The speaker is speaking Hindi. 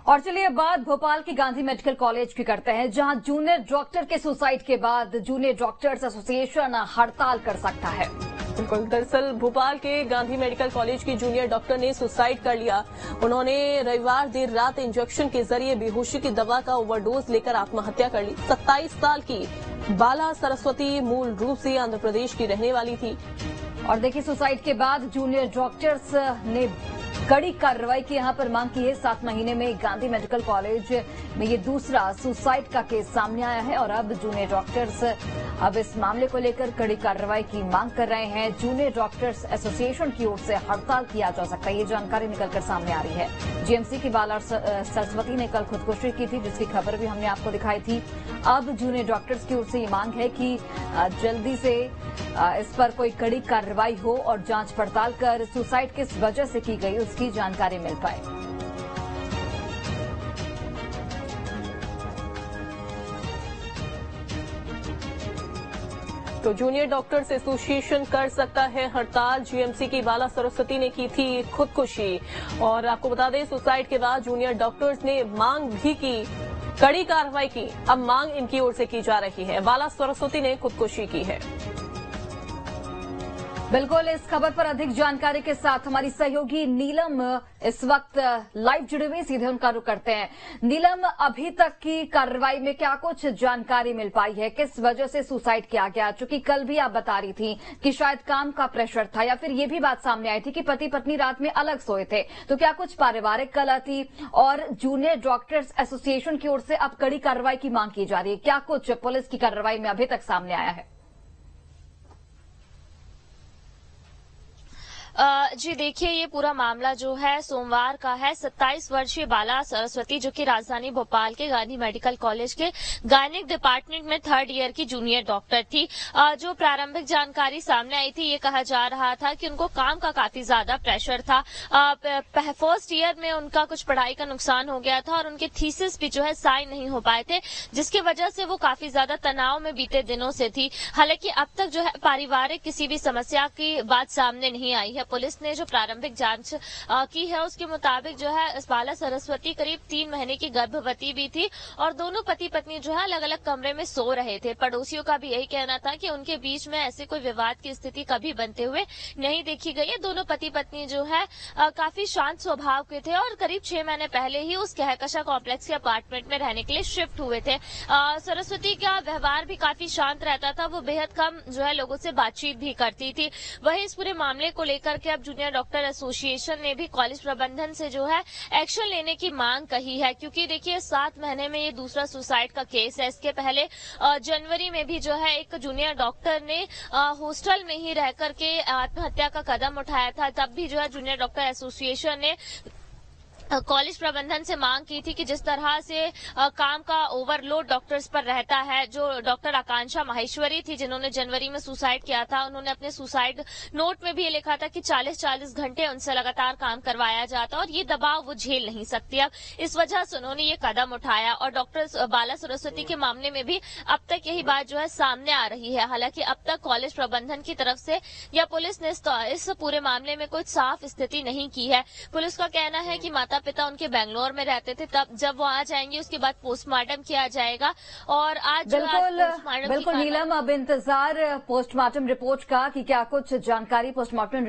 और चलिए बात भोपाल के गांधी मेडिकल कॉलेज की करते हैं, जहां जूनियर डॉक्टर के सुसाइड के बाद जूनियर डॉक्टर्स एसोसिएशन हड़ताल कर सकता है। बिल्कुल, दरअसल भोपाल के गांधी मेडिकल कॉलेज की जूनियर डॉक्टर ने सुसाइड कर लिया। उन्होंने रविवार देर रात इंजेक्शन के जरिए बेहोशी की दवा का ओवरडोज लेकर आत्महत्या कर ली। 27 साल की बाला सरस्वती मूल रूप से आंध्र प्रदेश की रहने वाली थी। और देखिए, सुसाइड के बाद जूनियर डॉक्टर्स ने कड़ी कार्रवाई की यहां पर मांग की है। 7 महीने में गांधी मेडिकल कॉलेज में ये दूसरा सुसाइड का केस सामने आया है और अब जूनियर डॉक्टर्स अब इस मामले को लेकर कड़ी कार्रवाई की मांग कर रहे हैं। जूनियर डॉक्टर्स एसोसिएशन की ओर से हड़ताल किया जा सकता है, ये जानकारी निकलकर सामने आ रही है। जीएमसी की बाला सरस्वती ने कल खुदकुशी की थी, जिसकी खबर भी हमने आपको दिखाई थी। अब जूनियर डॉक्टर्स की ओर से ये मांग है कि जल्दी से इस पर कोई कड़ी कार्रवाई हो और जांच पड़ताल कर सुसाइड किस वजह से की गई उसकी जानकारी मिल पाए। तो जूनियर डॉक्टर्स एसोसिएशन कर सकता है हड़ताल। जीएमसी की बाला सरस्वती ने की थी खुदकुशी और आपको बता दें, सुसाइड के बाद जूनियर डॉक्टर्स ने मांग भी की, कड़ी कार्रवाई की। अब मांग इनकी ओर से की जा रही है। बाला सरस्वती ने खुदकुशी की है। बिल्कुल, इस खबर पर अधिक जानकारी के साथ हमारी सहयोगी नीलम इस वक्त लाइव जुड़े हुए, सीधे उनका रुख करते हैं। नीलम, अभी तक की कार्रवाई में क्या कुछ जानकारी मिल पाई है? किस वजह से सुसाइड किया गया? चूंकि कल भी आप बता रही थी कि शायद काम का प्रेशर था, या फिर ये भी बात सामने आई थी कि पति पत्नी रात में अलग सोए थे, तो क्या कुछ पारिवारिक कलह थी? और जूनियर डॉक्टर्स एसोसिएशन की ओर से अब कड़ी कार्रवाई की मांग की जा रही है, क्या कुछ पुलिस की कार्रवाई में अभी तक सामने आया है? जी देखिए, ये पूरा मामला जो है सोमवार का है। 27 वर्षीय बाला सरस्वती, जो कि राजधानी भोपाल के गांधी मेडिकल कॉलेज के गायनिक डिपार्टमेंट में 3rd ईयर की जूनियर डॉक्टर थी। जो प्रारंभिक जानकारी सामने आई थी, ये कहा जा रहा था कि उनको काम का काफी ज्यादा प्रेशर था। 1st ईयर में उनका कुछ पढ़ाई का नुकसान हो गया था और उनके थीसिस भी जो है साइन नहीं हो पाए थे, जिसकी वजह से वो काफी ज्यादा तनाव में बीते दिनों से थी। हालांकि अब तक जो है पारिवारिक किसी भी समस्या की बात सामने नहीं आई है। पुलिस ने जो प्रारंभिक जांच की है, उसके मुताबिक जो है बाला सरस्वती करीब 3 महीने की गर्भवती भी थी और दोनों पति पत्नी जो है अलग अलग कमरे में सो रहे थे। पड़ोसियों का भी यही कहना था कि उनके बीच में ऐसे कोई विवाद की स्थिति कभी बनते हुए नहीं देखी गई है। दोनों पति पत्नी जो है काफी शांत स्वभाव के थे और करीब 6 महीने पहले ही उस कहकशा कॉम्प्लेक्स के अपार्टमेंट में रहने के लिए शिफ्ट हुए थे। सरस्वती का व्यवहार भी काफी शांत रहता था, वो बेहद कम जो है लोगों से बातचीत भी करती थी। वही इस पूरे मामले को लेकर के अब जूनियर डॉक्टर एसोसिएशन ने भी कॉलेज प्रबंधन से जो है एक्शन लेने की मांग कही है, क्योंकि देखिए 7 महीने में ये दूसरा सुसाइड का केस है। इसके पहले जनवरी में भी जो है एक जूनियर डॉक्टर ने हॉस्टल में ही रह करके आत्महत्या का कदम उठाया था। तब भी जो है जूनियर डॉक्टर एसोसिएशन ने कॉलेज प्रबंधन से मांग की थी कि जिस तरह से काम का ओवरलोड डॉक्टर्स पर रहता है। जो डॉक्टर आकांक्षा माहेश्वरी थी, जिन्होंने जनवरी में सुसाइड किया था, उन्होंने अपने सुसाइड नोट में भी ये लिखा था कि 40-40 घंटे उनसे लगातार काम करवाया जाता और ये दबाव वो झेल नहीं सकती। अब इस वजह से उन्होंने ये कदम उठाया और डॉक्टर बाला सरस्वती के मामले में भी अब तक यही बात जो है सामने आ रही है। हालांकि अब तक कॉलेज प्रबंधन की तरफ से या पुलिस ने इस पूरे मामले में कोई साफ स्थिति नहीं की है। पुलिस का कहना है कि माता पिता उनके बेंगलोर में रहते थे, तब जब वो आ जाएंगे उसके बाद पोस्टमार्टम किया जाएगा। और आज बिल्कुल नीलम, अब इंतजार पोस्टमार्टम रिपोर्ट का कि क्या कुछ जानकारी पोस्टमार्टम